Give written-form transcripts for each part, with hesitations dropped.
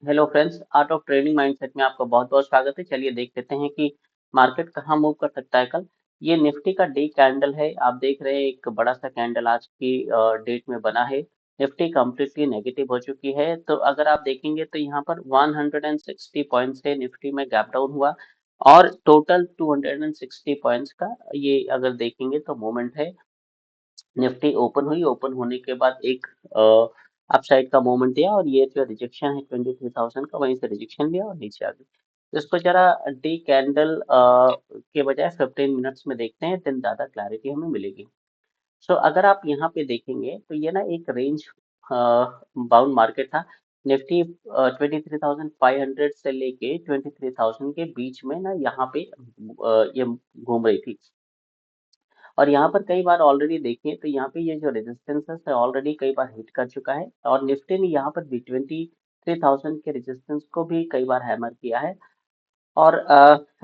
Hello friends, art of trading mindset में आपका बहुत बहुत स्वागत है। चलिए देख लेते हैं कि मार्केट कहाँ मूव कर सकता है कल। ये निफ्टी का डे कैंडल है। आप देख रहे हैं एक बड़ा सा कैंडल आज की डेट में बना है। निफ्टी कम्प्लीटली नेगेटिव हो चुकी है। तो अगर आप देखेंगे तो यहाँ पर 160 पॉइंट से निफ्टी में गैप डाउन हुआ और टोटल 260 पॉइंट्स का ये अगर देखेंगे तो मूवमेंट है। निफ्टी ओपन हुई, ओपन होने के बाद एक अपसाइड का मूवमेंट दिया और ये जो रिजेक्शन है 23,000 का, वहीं से रिजेक्शन लिया और नीचे आ गई। तो इसको जरा डे कैंडल के बजाय 15 मिनट्स में देखते हैं, देन ज़्यादा क्लैरिटी हमें मिलेगी। सो अगर आप यहाँ पे देखेंगे तो ये ना एक रेंज बाउंड मार्केट था। निफ्टी 23,500 से लेके 23,000 के बीच में ना यहाँ पे ये घूम रही थी। और यहाँ पर कई बार ऑलरेडी देखिए तो यहाँ पे ये जो रेजिस्टेंस है ऑलरेडी कई बार हिट कर चुका है और निफ्टी ने यहाँ पर भी 23,000 के रेजिस्टेंस को भी कई बार हैमर किया है। और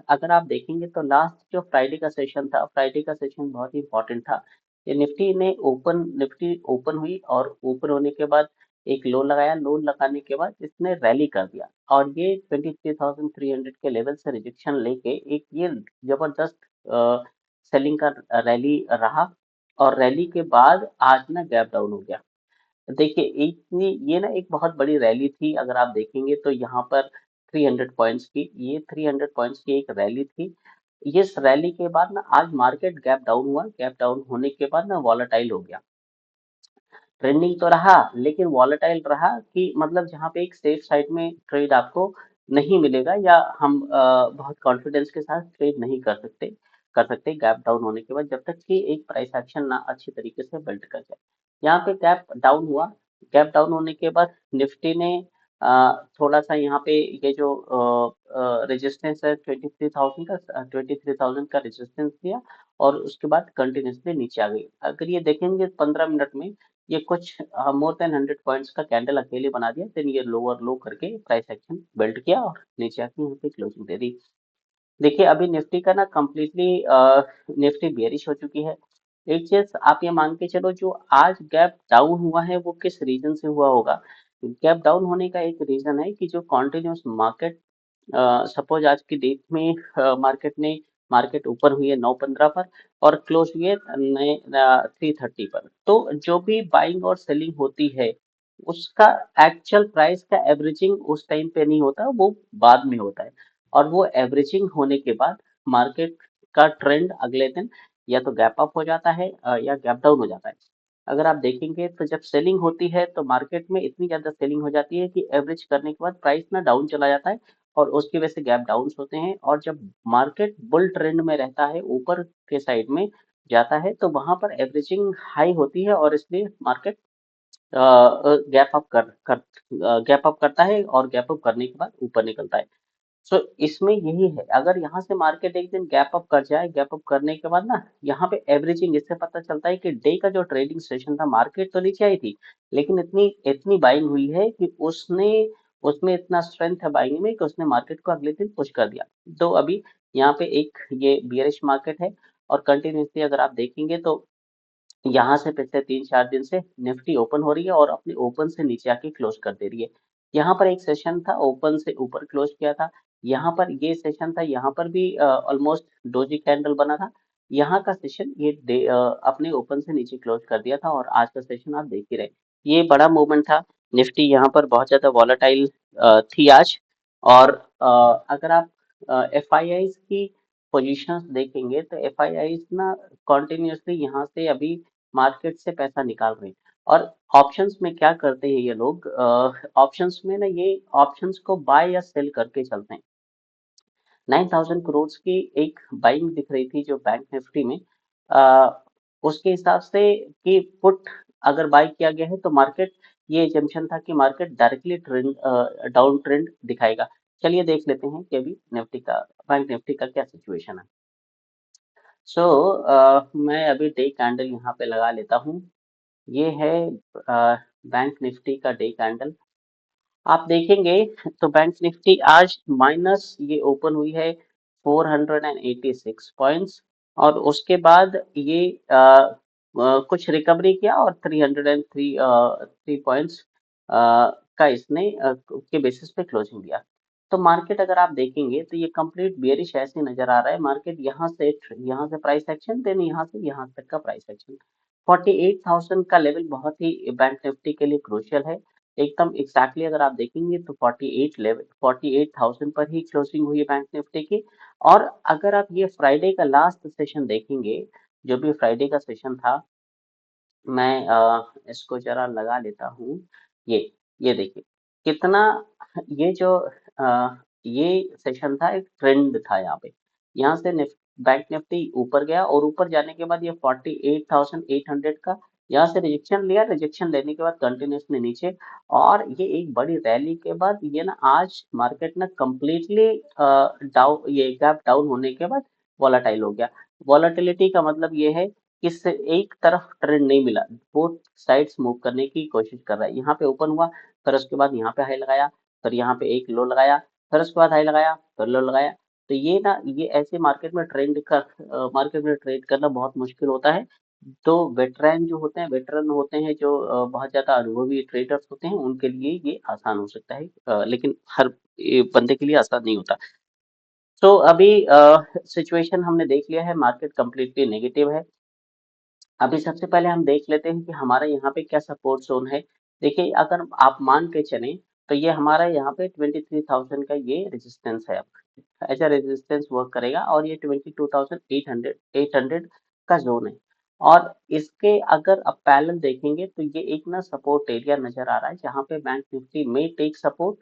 अगर आप देखेंगे तो लास्ट जो फ्राइडे का सेशन था, फ्राइडे का सेशन बहुत ही इंपॉर्टेंट था। ये निफ्टी ओपन हुई और ओपन होने के बाद एक लो लगाया, लो लगाने के बाद इसने रैली कर दिया और ये 23,300 के लेवल से रिजेक्शन लेके एक ये जबरदस्त सेलिंग का रैली रहा और रैली के बाद आज ना गैप डाउन हो गया। देखिए इतनी ये ना एक बहुत बड़ी रैली थी। अगर आप देखेंगे तो यहाँ पर 300 पॉइंट्स की, ये 300 पॉइंट्स की एक रैली थी। इस रैली के बाद ना आज मार्केट गैप डाउन हुआ, गैप डाउन होने के बाद ना वॉलेटाइल हो गया। ट्रेंडिंग तो रहा लेकिन वॉलेटाइल रहा कि मतलब जहाँ पे एक सेफ साइड में ट्रेड आपको नहीं मिलेगा या हम बहुत कॉन्फिडेंस के साथ ट्रेड नहीं कर सकते गैप डाउन होने के बाद, जब तक कि एक प्राइस एक्शन ना अच्छी तरीके से बिल्ड कर जाए। यहाँ पे गैप डाउन हुआ। गैप डाउन होने के बाद निफ्टी ने थोड़ा सा यहाँ पे ये जो रेजिस्टेंस है 23,000 का रेजिस्टेंस दिया और उसके बाद कंटिन्यूसली नीचे आ गई। अगर ये देखेंगे 15 मिनट में ये कुछ मोर देन 100 पॉइंट्स का कैंडल अकेले बना दिया, देन ये लोअर लो करके प्राइस एक्शन बिल्ड किया और नीचे आके यहाँ पे क्लोजिंग दे दी। देखिए अभी निफ्टी का ना कम्प्लीटली निफ्टी बेयरिश हो चुकी है। एक चीज आप ये मान के चलो, जो आज गैप डाउन हुआ है वो किस रीजन से हुआ होगा। गैप डाउन होने का एक रीजन है कि जो कॉन्टिन्यूस मार्केट, सपोज आज की डेट में मार्केट ऊपर हुई है 9:15 पर और क्लोज हुई है नए 3:30 पर। तो जो भी बाइंग और सेलिंग होती है उसका एक्चुअल प्राइस का एवरेजिंग उस टाइम पे नहीं होता, वो बाद में होता है। और वो एवरेजिंग होने के बाद मार्केट का ट्रेंड अगले दिन या तो गैप अप हो जाता है या गैप डाउन हो जाता है। अगर आप देखेंगे तो जब सेलिंग होती है तो मार्केट में इतनी ज्यादा सेलिंग हो जाती है कि एवरेज करने के बाद प्राइस ना डाउन चला जाता है और उसकी वजह से गैप डाउन होते हैं। और जब मार्केट बुल ट्रेंड में रहता है, ऊपर के साइड में जाता है, तो वहां पर एवरेजिंग हाई होती है और इसलिए मार्केट गैप अप करता है और गैप अप करने के बाद ऊपर निकलता है। सो इसमें यही है, अगर यहाँ से मार्केट एक दिन गैप अप कर जाए, गैप अप करने के बाद ना यहाँ पे एवरेजिंग, इससे पता चलता है कि डे का जो ट्रेडिंग सेशन था मार्केट तो नीचे आई थी लेकिन इतनी इतनी बाइंग हुई है कि उसने उसमें इतना स्ट्रेंथ है बाइंग में कि उसने मार्केट को अगले दिन पुश कर दिया। तो अभी यहाँ पे एक ये बियरिश मार्केट है और कंटिन्यूसली अगर आप देखेंगे तो यहाँ से पिछले 3-4 दिन से निफ्टी ओपन हो रही है और अपने ओपन से नीचे आके क्लोज कर दे रही है। यहाँ पर एक सेशन था, ओपन से ऊपर क्लोज किया था। यहाँ पर ये सेशन था, यहाँ पर भी ऑलमोस्ट डोजी कैंडल बना था। यहाँ का सेशन अपने ओपन से नीचे क्लोज कर दिया था और आज का सेशन आप देख ही रहे। ये बड़ा मूवमेंट था। निफ्टी यहाँ पर बहुत ज्यादा वॉलेटाइल थी आज। और अगर आप एफ आई आई की पोजीशंस देखेंगे तो एफ आई आई ना कॉन्टिन्यूसली यहाँ से अभी मार्केट से पैसा निकाल रहे हैं। और ऑप्शंस में क्या करते हैं ये लोग, ऑप्शंस में ना ये ऑप्शंस को बाय या सेल करके चलते हैं। 9,000 करोड़ की एक बाइंग दिख रही थी जो बैंक निफ्टी में, उसके हिसाब से कि पुट अगर बाय किया गया है तो मार्केट, ये एजम्पशन था कि market directly trend down trend दिखाएगा। चलिए देख लेते हैं कि अभी बैंक निफ्टी का क्या सिचुएशन है। सो मैं अभी डे कैंडल यहाँ पे लगा लेता हूँ। ये है बैंक निफ्टी का डे कैंडल। आप देखेंगे तो बैंक निफ्टी आज माइनस ये ओपन हुई है 486 पॉइंट्स और उसके बाद ये कुछ रिकवरी किया और 303 3 पॉइंट्स का इसने के बेसिस पे क्लोजिंग दिया। तो मार्केट अगर आप देखेंगे तो ये कंप्लीट बेयरिश ऐसे नजर आ रहा है। मार्केट यहाँ से प्राइस एक्शन, देन यहाँ तक का प्राइस एक्शन। 48,000 का लेवल बहुत ही बैंक निफ्टी के लिए क्रूशियल है। एकदम एग्जैक्टली अगर आप देखेंगे तो 48,000 पर ही क्लोजिंग हुई है बैंक निफ्टी की। और अगर आप ये फ्राइडे का लास्ट सेशन देखेंगे, जो भी फ्राइडे का सेशन था, मैं इसको जरा लगा लेता हूँ। ये ये देखिए कितना, ये जो ये सेशन था, एक ट्रेंड था यहाँ पे। यहाँ से बैंक निफ्टी ऊपर गया और ऊपर जाने के बाद ये 48,800 का यहाँ से रिजेक्शन लिया। रिजेक्शन लेने के बाद कंटिन्यूसली नीचे, और ये एक बड़ी रैली के बाद ये ना आज मार्केट ना कम्प्लीटली डाउन, ये गैप डाउन होने के बाद वॉलेटाइल हो गया। वॉलेटिलिटी का मतलब ये है कि एक तरफ ट्रेंड नहीं मिला, बोथ साइड्स मूव करने की कोशिश कर रहा है। यहाँ पे ओपन हुआ, फिर उसके बाद यहाँ पे हाई लगाया, फिर यहाँ पे एक लो लगाया, फिर उसके बाद हाई लगाया, फिर लो लगाया। तो ये ऐसे मार्केट में ट्रेड करना बहुत मुश्किल होता है। तो वेटरन होते हैं जो बहुत ज्यादा अनुभवी ट्रेडर्स होते हैं, उनके लिए ये आसान हो सकता है, लेकिन हर बंदे के लिए आसान नहीं होता। तो अभी सिचुएशन हमने देख लिया है, मार्केट कम्प्लीटली नेगेटिव है। अभी सबसे पहले हम देख लेते हैं कि हमारा यहाँ पे क्या सपोर्ट जोन है। देखिए अगर आप मान के चलें तो ये हमारा यहाँ पे 23,000 का ये रेजिस्टेंस है। एज अ रेजिस्टेंस वर्क करेगा, और ये 22,800 का जोन है। और इसके अगर आप पैरेलल देखेंगे तो ये एक ना सपोर्ट एरिया नजर आ रहा है, जहाँ पे बैंक निफ्टी में टेक सपोर्ट,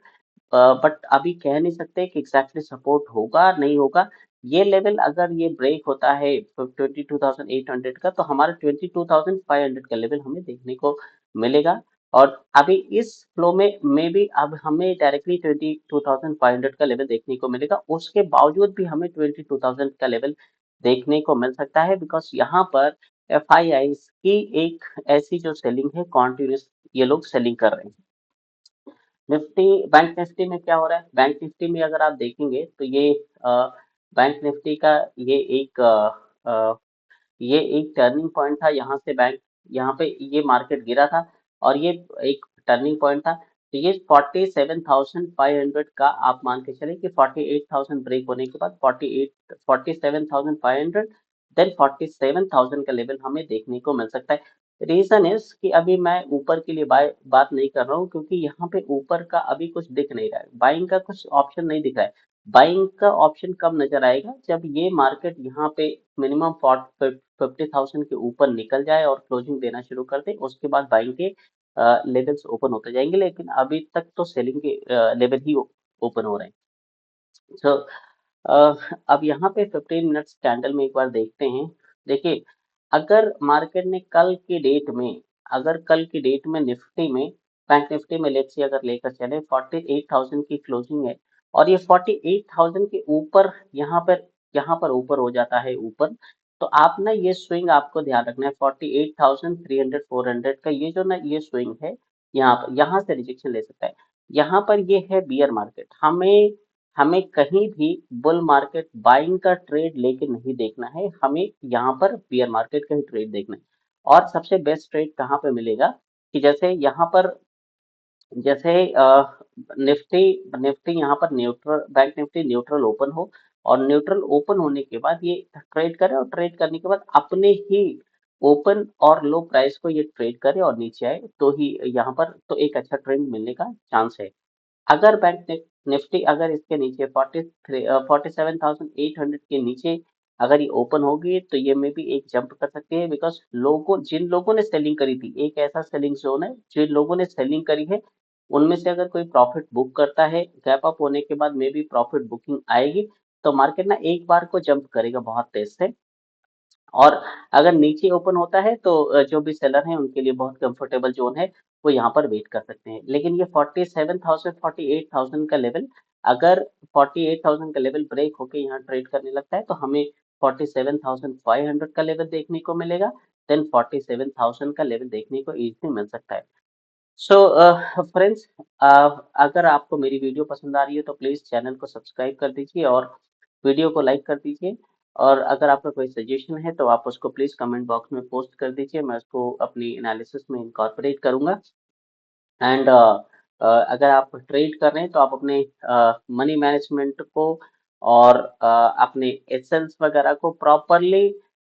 बट अभी कह नहीं सकते कि एग्जैक्टली सपोर्ट होगा नहीं होगा। ये लेवल अगर ये ब्रेक होता है 22,800 का, तो हमारा 22,500 का लेवल हमें देखने को मिलेगा। और अभी इस फ्लो में मे भी अब हमें डायरेक्टली 22,500 का लेवल देखने को मिलेगा। उसके बावजूद भी हमें 22,000 का लेवल देखने को मिल सकता है, बिकॉज यहाँ पर एफ आई आई की एक ऐसी जो सेलिंग है, कॉन्टिन्यूस ये लोग सेलिंग कर रहे हैं। निफ्टी बैंक निफ्टी में क्या हो रहा है, बैंक निफ्टी में अगर आप देखेंगे तो बैंक निफ्टी का अ, ये एक टर्निंग पॉइंट था। यहाँ पे ये मार्केट गिरा था, और ये एक टर्निंग पॉइंट था। तो ये 47,500 का आप मान के चले कि 48,000 ब्रेक होने के बाद 47,500, देन 47,000 का लेवल हमें देखने को मिल सकता है। रीजन इज कि अभी मैं ऊपर के लिए बात नहीं कर रहा हूँ, क्योंकि यहाँ पे ऊपर का अभी कुछ दिख नहीं रहा है, बाइंग का कुछ ऑप्शन नहीं दिख रहा है। बाइंग का ऑप्शन कब नजर आएगा, जब ये मार्केट यहाँ पे मिनिमम 50,000 के ऊपर निकल जाए और क्लोजिंग देना शुरू कर दे, उसके बाद बाइंग के लेवल्स ओपन होते जाएंगे। लेकिन अभी तक तो सेलिंग के लेवल ही ओपन हो रहे हैं। तो अब यहाँ पे 15 मिनट्स कैंडल में एक बार देखते हैं। देखिए अगर मार्केट ने कल की डेट में निफ्टी में, बैंक निफ्टी में लेट्स से अगर लेकर चले 48,000 की क्लोजिंग है, और ये 48,000 के ऊपर यहाँ पर ऊपर हो जाता है ऊपर, तो आप ना ये स्विंग आपको ध्यान रखना है। 48,300 400 का ये जो ना ये स्विंग है, यहाँ से रिजेक्शन ले सकता है। यहाँ पर ये है बियर मार्केट। हमें हमें कहीं भी बुल मार्केट बाइंग का ट्रेड लेके नहीं देखना है, हमें यहाँ पर बियर मार्केट का ही ट्रेड देखना है। और सबसे बेस्ट ट्रेड कहाँ पे मिलेगा, कि जैसे यहाँ पर, जैसे निफ्टी निफ्टी यहाँ पर neutral, bank Nifty neutral open हो, और न्यूट्रल ओपन होने के बाद ये ट्रेड करे, और ट्रेड करने के बाद अपने ही ओपन और लो प्राइस को ये ट्रेड करे और नीचे आए, तो ही यहाँ पर तो एक अच्छा ट्रेंड मिलने का चांस है। अगर निफ्टी अगर इसके नीचे 47,800 के नीचे अगर ये ओपन होगी, तो ये में भी एक जंप कर सकती है, बिकॉज जिन लोगों ने सेलिंग करी थी, एक ऐसा सेलिंग जोन है, जिन लोगों ने सेलिंग करी है उनमें से अगर कोई प्रॉफिट बुक करता है, गैप अप होने के बाद में भी प्रॉफिट बुकिंग आएगी, तो मार्केट ना एक बार को जंप करेगा बहुत तेज से। और अगर नीचे ओपन होता है तो जो भी सेलर हैं उनके लिए बहुत कंफर्टेबल जोन है, वो यहाँ पर वेट कर सकते हैं। लेकिन ये 47,000 48,000 का लेवल, अगर 48,000 का लेवल ब्रेक होके यहाँ ट्रेड करने लगता है, तो हमें 47,500 का लेवल देखने को मिलेगा, देन 47,000 का लेवल देखने को इजीली मिल सकता है। सो फ्रेंड्स, अगर आपको मेरी वीडियो पसंद आ रही है तो प्लीज़ चैनल को सब्सक्राइब कर दीजिए, और वीडियो को लाइक कर दीजिए। और अगर आपका कोई सजेशन है तो आप उसको प्लीज़ कमेंट बॉक्स में पोस्ट कर दीजिए, मैं उसको अपनी एनालिसिस में इनकॉर्पोरेट करूँगा। एंड अगर आप ट्रेड कर रहे हैं तो आप अपने मनी मैनेजमेंट को और अपने एसेट्स वगैरह को प्रॉपरली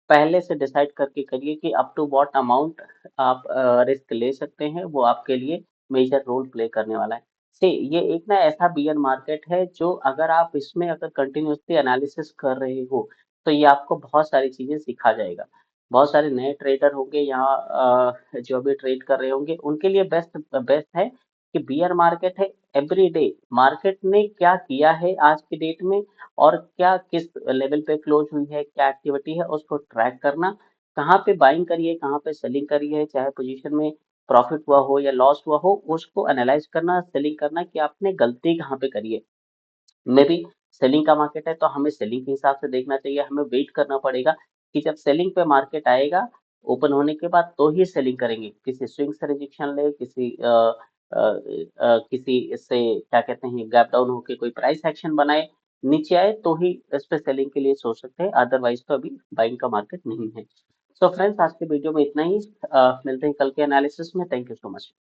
पहले से डिसाइड करके करिए कि अप टू व्हाट अमाउंट आप रिस्क ले सकते हैं, वो आपके लिए मेजर रोल प्ले करने वाला है। से ये एक ना ऐसा बियर मार्केट है जो अगर आप इसमें अगर कंटिन्यूअसली एनालिसिस कर रहे हो तो ये आपको बहुत सारी चीजें सिखा जाएगा। बहुत सारे नए ट्रेडर होंगे यहाँ जो अभी ट्रेड कर रहे होंगे, उनके लिए बेस्ट बेस्ट है कि बियर मार्केट है। एवरी डे मार्केट ने क्या किया है आज की डेट में और क्या किस लेवल पे क्लोज हुई है, क्या एक्टिविटी है, उसको ट्रैक करना। कहाँ पे बाइंग करिए, कहाँ पे सेलिंग करिए, चाहे पोजीशन में प्रॉफिट हुआ हो या लॉस हुआ हो, उसको एनालाइज करना, सेलिंग करना कि आपने गलती कहाँ पे करी है। मे बी सेलिंग का मार्केट है तो हमें सेलिंग के हिसाब से देखना चाहिए, हमें वेट करना पड़ेगा कि जब सेलिंग पे मार्केट आएगा ओपन होने के बाद तो ही सेलिंग करेंगे। किसी स्विंग से रिजेक्शन ले, किसी इससे क्या कहते हैं गैप डाउन होके कोई प्राइस एक्शन बनाए, नीचे आए तो ही इस पे सेलिंग के लिए सोच सकते हैं, अदरवाइज तो अभी बाइंग का मार्केट नहीं है। सो फ्रेंड्स, आज के वीडियो में इतना ही। मिलते हैं कल के एनालिसिस में। Thank you so much.